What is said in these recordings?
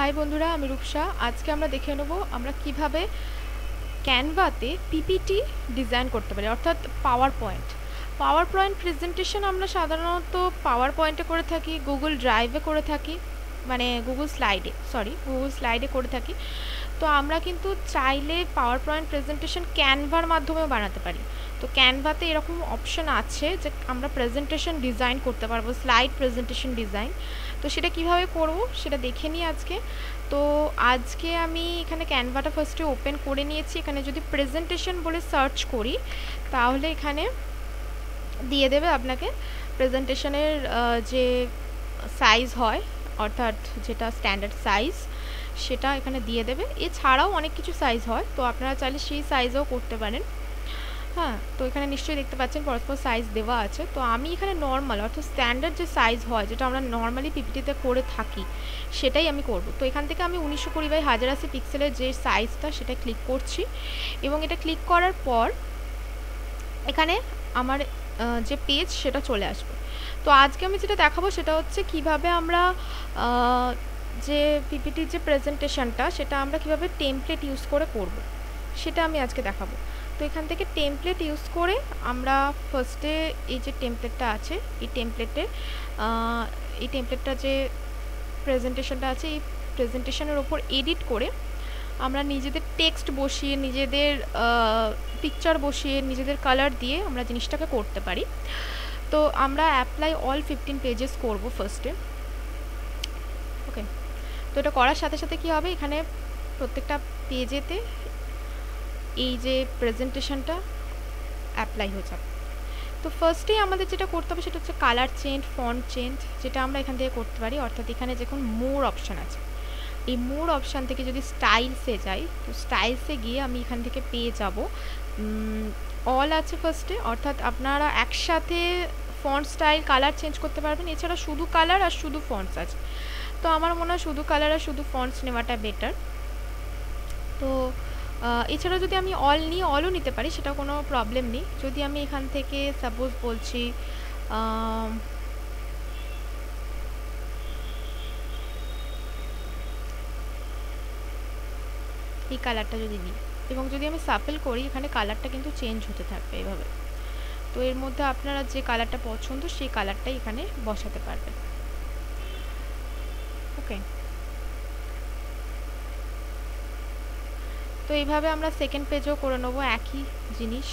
High বন্ধুরা, আমি রূপসা। আজকে আমরা দেখে নেব আমরা কিভাবে ক্যানভাতে পিপিটি ডিজাইন করতে পারি, অর্থাৎ পাওয়ার পয়েন্ট প্রেজেন্টেশন আমরা সাধারণত পাওয়ার পয়েন্টে করে থাকি, গুগল ড্রাইভে করে থাকি, মানে গুগল স্লাইডে করে থাকি। তো আমরা কিন্তু চাইলে পাওয়ার পয়েন্ট প্রেজেন্টেশন ক্যানভার মাধ্যমেও বানাতে পারি। তো ক্যানভাতে এরকম অপশন আছে যে আমরা প্রেজেন্টেশন ডিজাইন করতে পারবো, স্লাইড প্রেজেন্টেশন ডিজাইন। তো সেটা কিভাবে করব সেটা দেখে নিই আজকে। তো আজকে আমি এখানে ক্যানভাটা ফার্স্টে ওপেন করে নিয়েছি। এখানে যদি প্রেজেন্টেশন বলে সার্চ করি তাহলে এখানে দিয়ে দেবে আপনাকে প্রেজেন্টেশনের যে সাইজ হয়, অর্থাৎ যেটা স্ট্যান্ডার্ড সাইজ সেটা এখানে দিয়ে দেবে। এছাড়াও অনেক কিছু সাইজ হয়, তো আপনারা চাইলে সেই সাইজেও করতে পারেন। হ্যাঁ, তো এখানে নিশ্চয়ই দেখতে পাচ্ছেন পরস্পর সাইজ দেওয়া আছে। তো আমি এখানে নর্মাল অর্থাৎ স্ট্যান্ডার্ড যে সাইজ হয়, যেটা আমরা নর্মালি পিপিটিতে করে থাকি, সেটাই আমি করব। তো এখান থেকে আমি 1920x1080 পিক্সেলের যে সাইজটা সেটা ক্লিক করছি, এবং এটা ক্লিক করার পর এখানে আমার যে পেজ সেটা চলে আসবে। তো আজকে আমি যেটা দেখাবো সেটা হচ্ছে কিভাবে আমরা যে পিপিটির যে প্রেজেন্টেশনটা সেটা আমরা কিভাবে টেমপ্লেট ইউজ করে করব, সেটা আমি আজকে দেখাবো। তো এখান থেকে টেমপ্লেট ইউজ করে আমরা ফার্স্টে এই যে টেমপ্লেটটা আছে, এই টেমপ্লেটটা যে প্রেজেন্টেশনটা আছে, এই প্রেজেন্টেশনের ওপর এডিট করে আমরা নিজেদের টেক্সট বসিয়ে, নিজেদের পিকচার বসিয়ে, নিজেদের কালার দিয়ে আমরা জিনিসটাকে করতে পারি। তো আমরা অ্যাপ্লাই অল 15 পেজেস করব ফার্স্টে। ওকে, তো এটা করার সাথে সাথে কী হবে, এখানে প্রত্যেকটা পেজেতে এই যে প্রেজেন্টেশনটা অ্যাপ্লাই হয়ে যাবে। তো ফার্স্টেই আমাদের যেটা করতে হবে সেটা হচ্ছে কালার চেঞ্জ, ফন্ট চেঞ্জ, যেটা আমরা এখান থেকে করতে পারি। অর্থাৎ এখানে যখন মোর অপশান আছে, এই মোর অপশান থেকে যদি স্টাইলসে যাই, তো স্টাইলসে গিয়ে আমি এখান থেকে পেয়ে যাব অল আছে ফার্স্টে, অর্থাৎ আপনারা একসাথে ফন্ট স্টাইল কালার চেঞ্জ করতে পারবেন। এছাড়া শুধু কালার আর শুধু ফন্টস আছে, তো আমার মনে হয় শুধু কালার আর শুধু ফন্টস নেওয়াটা বেটার। তো এছাড়া যদি আমি অল নিই, অলও নিতে পারি, সেটা কোনো প্রবলেম নেই। যদি আমি এখান থেকে সাপোজ বলছি এই কালারটা যদি নিই, এবং যদি আমি সাপেল করি, এখানে কালারটা কিন্তু চেঞ্জ হতে থাকবে এভাবে। তো এর মধ্যে আপনারা যে কালারটা পছন্দ সেই কালারটাই এখানে বসাতে পারবেন। ওকে, তো এইভাবে আমরা সেকেন্ড পেজেও করে নেবো একই জিনিস,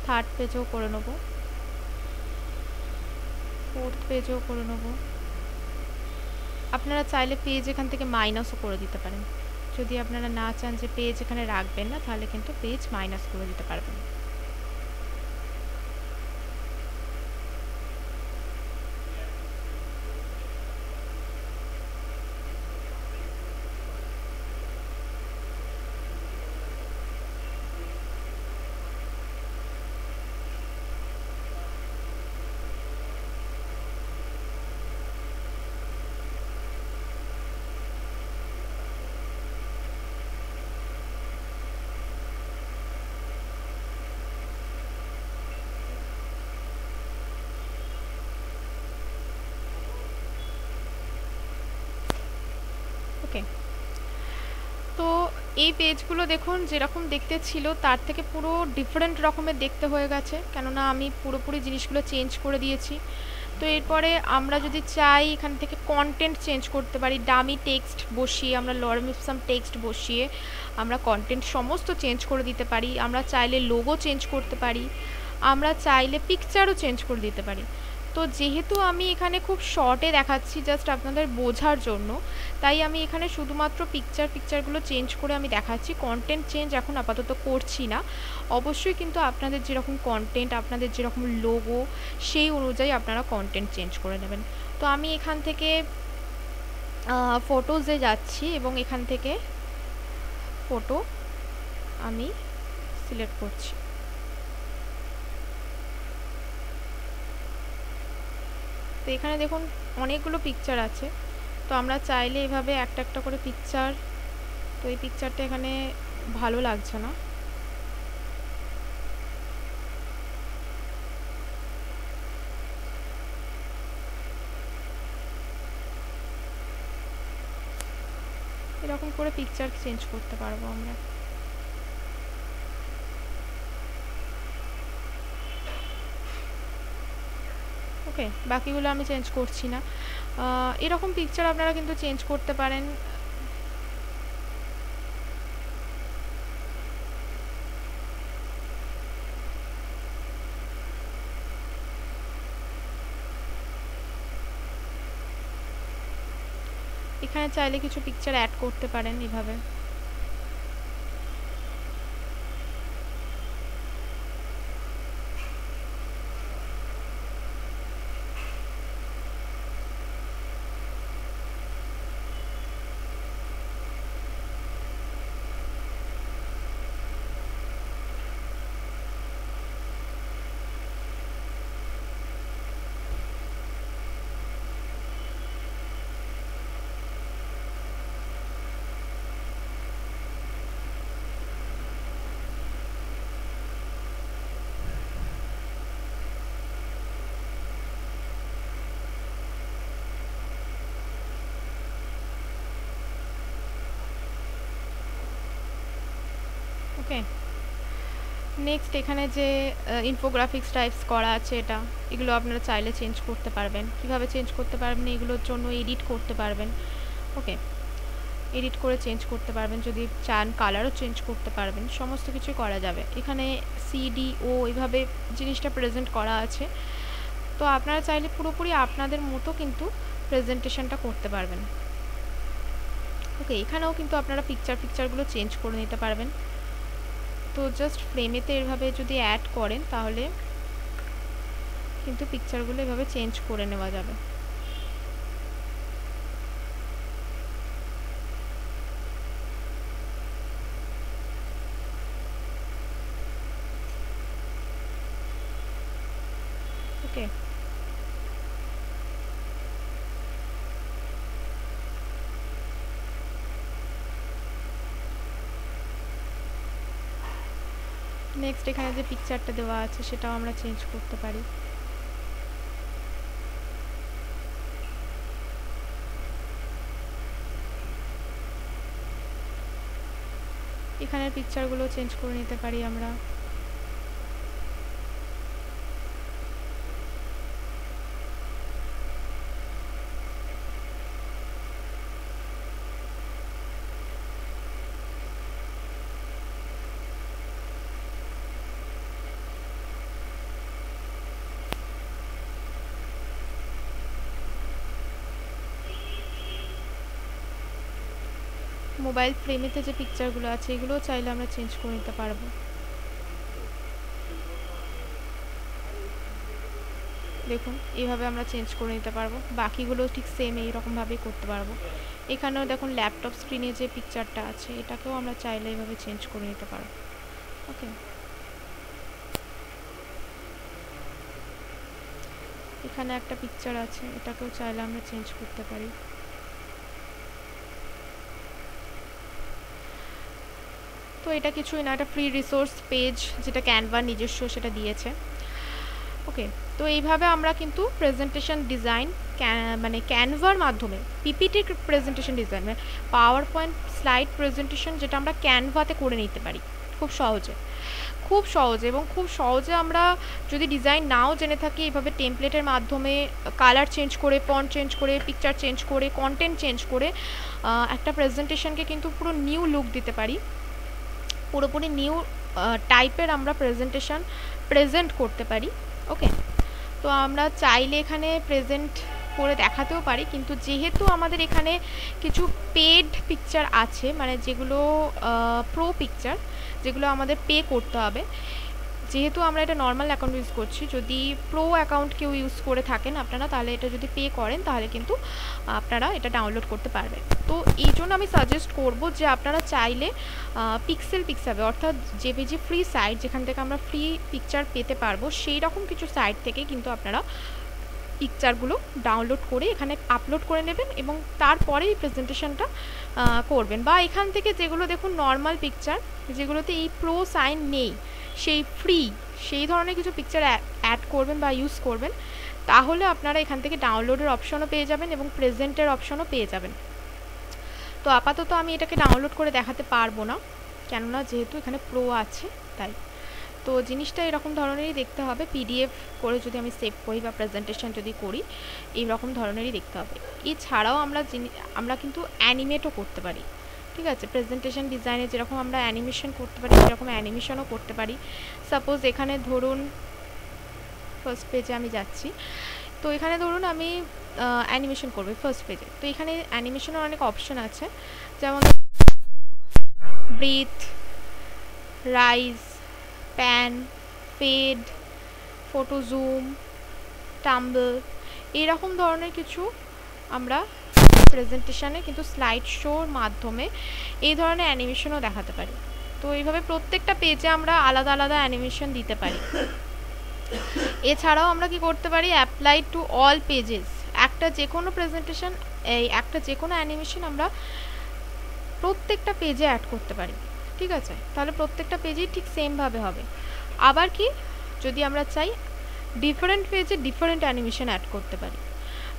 থার্ড পেজেও করে নেবো, ফোর্থ পেজেও করে নেবো। আপনারা চাইলে পেজ এখান থেকে মাইনাসও করে দিতে পারেন। যদি আপনারা না চান যে পেজ এখানে রাখবেন না, তাহলে কিন্তু পেজ মাইনাস করে দিতে পারবেন। ওকে, তো এই পেজগুলো দেখুন যেরকম দেখতে ছিল তার থেকে পুরো ডিফারেন্ট রকমের দেখতে হয়ে গেছে, কেননা আমি পুরোপুরি জিনিসগুলো চেঞ্জ করে দিয়েছি। তো এরপরে আমরা যদি চাই এখান থেকে কন্টেন্ট চেঞ্জ করতে পারি, ডামি টেক্সট বসিয়ে, আমরা লরেম ইপসাম টেক্সট বসিয়ে আমরা কন্টেন্ট সমস্ত চেঞ্জ করে দিতে পারি। আমরা চাইলে লোগো চেঞ্জ করতে পারি, আমরা চাইলে পিকচারও চেঞ্জ করে দিতে পারি। তো যেহেতু আমি এখানে খুব শর্টে দেখাচ্ছি জাস্ট আপনাদের বোঝার জন্য, তাই আমি এখানে শুধুমাত্র পিকচারগুলো চেঞ্জ করে আমি দেখাচ্ছি। কন্টেন্ট চেঞ্জ এখন আপাতত করছি না। অবশ্যই কিন্তু আপনাদের যেরকম কন্টেন্ট, আপনাদের যেরকম লোগো, সেই অনুযায়ী আপনারা কন্টেন্ট চেঞ্জ করে নেবেন। তো আমি এখান থেকে ফটোজে যাচ্ছি, এবং এখান থেকে ফটো আমি সিলেক্ট করছি। তো এখানে দেখুন অনেকগুলো পিকচার আছে, তো আমরা চাইলে এভাবে একটা একটা করে পিকচার, তো এই পিকচারটা এখানে ভালো লাগছে না, এরকম করে পিকচার চেঞ্জ করতে পারবো আমরা। ওকে, বাকিগুলো আমি চেঞ্জ করছি না। এরকম পিকচার আপনারা কিন্তু চেঞ্জ করতে পারেন। এখানে চাইলে কিছু পিকচার অ্যাড করতে পারেন এভাবে। ওকে, নেক্সট এখানে যে ইনফোগ্রাফিক্স টাইপস করা আছে এগুলো আপনারা চাইলে চেঞ্জ করতে পারবেন। কিভাবে চেঞ্জ করতে পারবেন, এগুলোর জন্য এডিট করতে পারবেন। ওকে, এডিট করে চেঞ্জ করতে পারবেন, যদি চান কালারও চেঞ্জ করতে পারবেন, সমস্ত কিছুই করা যাবে। এখানে CDO এইভাবে জিনিসটা প্রেজেন্ট করা আছে, তো আপনারা চাইলে পুরোপুরি আপনাদের মতো কিন্তু প্রেজেন্টেশনটা করতে পারবেন। ওকে, এখানেও কিন্তু আপনারা পিকচারগুলো চেঞ্জ করে নিতে পারবেন। তো জাস্ট ফ্রেমেতে এভাবে যদি অ্যাড করেন তাহলে কিন্তু পিকচারগুলো এভাবে চেঞ্জ করে নেওয়া যাবে। ওকে, নেক্সট এখানে যে পিকচারটা দেওয়া আছে সেটাও আমরা চেঞ্জ করতে পারি। এখানের পিকচারগুলো চেঞ্জ করে নিতে পারি আমরা। মোবাইল ফ্রেমেতে যে পিকচারগুলো আছে এগুলোও চাইলে আমরা চেঞ্জ করে নিতে পারবো। দেখুন এইভাবে আমরা চেঞ্জ করে নিতে পারবো, বাকিগুলো ঠিক সেম এইরকমভাবেই করতে পারবো। এখানেও দেখুন ল্যাপটপ স্ক্রিনে যে পিকচারটা আছে এটাকেও আমরা চাইলে এইভাবে চেঞ্জ করে নিতে পারবো। ওকে, এখানে একটা পিকচার আছে, এটাকেও চাইলে আমরা চেঞ্জ করতে পারি। তো এটা কিছুই না, একটা ফ্রি রিসোর্স পেজ যেটা ক্যানভা নিজস্ব সেটা দিয়েছে। ওকে, তো এইভাবে আমরা কিন্তু প্রেজেন্টেশন ডিজাইন মানে ক্যানভার মাধ্যমে পিপিটি প্রেজেন্টেশন ডিজাইন মানে পাওয়ার পয়েন্ট স্লাইড প্রেজেন্টেশন যেটা আমরা ক্যানভাতে করে নিতে পারি খুব সহজে এবং খুব সহজে আমরা যদি ডিজাইন নাও জেনে থাকি এভাবে টেমপ্লেটের মাধ্যমে কালার চেঞ্জ করে, ফন্ট চেঞ্জ করে, পিকচার চেঞ্জ করে, কন্টেন্ট চেঞ্জ করে একটা প্রেজেন্টেশনকে কিন্তু পুরো নিউ লুক দিতে পারি, পুরোপুরি নিউ টাইপের আমরা প্রেজেন্ট করতে পারি। ওকে, তো আমরা চাইলে এখানে প্রেজেন্ট করে দেখাতেও পারি, কিন্তু যেহেতু আমাদের এখানে কিছু পেড পিকচার আছে মানে যেগুলো প্রো পিকচার, যেগুলো আমাদের পে করতে হবে, যেহেতু আমরা এটা নর্মাল অ্যাকাউন্ট ইউজ করছি, যদি প্রো অ্যাকাউন্ট কেউ ইউজ করে থাকেন আপনারা তাহলে এটা যদি পে করেন তাহলে কিন্তু আপনারা এটা ডাউনলোড করতে পারবেন। তো এই জন্য আমি সাজেস্ট করব যে আপনারা চাইলে পিক্সেলে অর্থাৎ জেপিজি ফ্রি সাইট যেখান থেকে আমরা ফ্রি পিকচার পেতে পারবো সেই রকম কিছু সাইট থেকে কিন্তু আপনারা পিকচারগুলো ডাউনলোড করে এখানে আপলোড করে নেবেন এবং তারপরে এই প্রেজেন্টেশনটা করবেন। বা এখান থেকে যেগুলো দেখুন নর্মাল পিকচার যেগুলোতে এই প্রো সাইন নেই সেই ধরনের কিছু পিকচার অ্যাড করবেন বা ইউজ করবেন, তাহলে আপনারা এখান থেকে ডাউনলোডের অপশনও পেয়ে যাবেন এবং প্রেজেন্টের অপশনও পেয়ে যাবেন। তো আপাতত আমি এটাকে ডাউনলোড করে দেখাতে পারবো না, কেননা যেহেতু এখানে প্রো আছে তাই। তো জিনিসটা এরকম ধরনেরই দেখতে হবে, পিডিএফ করে যদি আমি সেভ করি বা প্রেজেন্টেশন যদি করি এইরকম ধরনেরই দেখতে হবে। এছাড়াও আমরা কিন্তু অ্যানিমেটও করতে পারি, ঠিক আছে। প্রেজেন্টেশন ডিজাইনে যেরকম আমরা অ্যানিমেশন করতে পারি সেরকম অ্যানিমেশনও করতে পারি। সাপোজ এখানে ধরুন ফার্স্ট পেজে আমি যাচ্ছি, তো এখানে ধরুন আমি অ্যানিমেশন করবো ফার্স্ট পেজে। তো এখানে অ্যানিমেশনের অনেক অপশন আছে, যেমন breathe, rise, pan, fade, photo zoom, tumble, এইরকম ধরনের কিছু আমরা প্রেজেন্টেশনে কিন্তু স্লাইড শোর মাধ্যমে এই ধরনের অ্যানিমেশনও দেখাতে পারি। তো এইভাবে প্রত্যেকটা পেজে আমরা আলাদা আলাদা অ্যানিমেশন দিতে পারি। এছাড়াও আমরা কি করতে পারি, অ্যাপ্লাই টু অল পেজেস, একটা যে কোনো প্রেজেন্টেশন একটা যে কোনো অ্যানিমেশন আমরা প্রত্যেকটা পেজে অ্যাড করতে পারি, ঠিক আছে। তাহলে প্রত্যেকটা পেজেই ঠিক সেমভাবে হবে। আবার কি যদি আমরা চাই ডিফারেন্ট পেজে ডিফারেন্ট অ্যানিমেশন অ্যাড করতে পারি।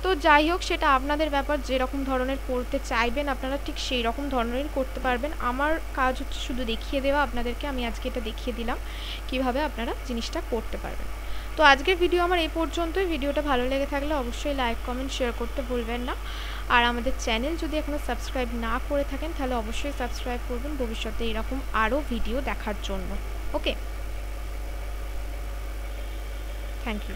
তো যাই হোক, সেটা আপনাদের ব্যাপার, যেরকম ধরনের করতে চাইবেন আপনারা ঠিক সেই রকম ধরনেরই করতে পারবেন। আমার কাজ হচ্ছে শুধু দেখিয়ে দেওয়া আপনাদেরকে। আমি আজকে এটা দেখিয়ে দিলাম কিভাবে আপনারা জিনিসটা করতে পারবেন। তো আজকের ভিডিও আমার এই পর্যন্তই। ভিডিওটা ভালো লেগে থাকলে অবশ্যই লাইক, কমেন্ট, শেয়ার করতে ভুলবেন না। আর আমাদের চ্যানেল যদি এখনও সাবস্ক্রাইব না করে থাকেন তাহলে অবশ্যই সাবস্ক্রাইব করবেন ভবিষ্যতে এরকম আরও ভিডিও দেখার জন্য। ওকে, থ্যাংক ইউ।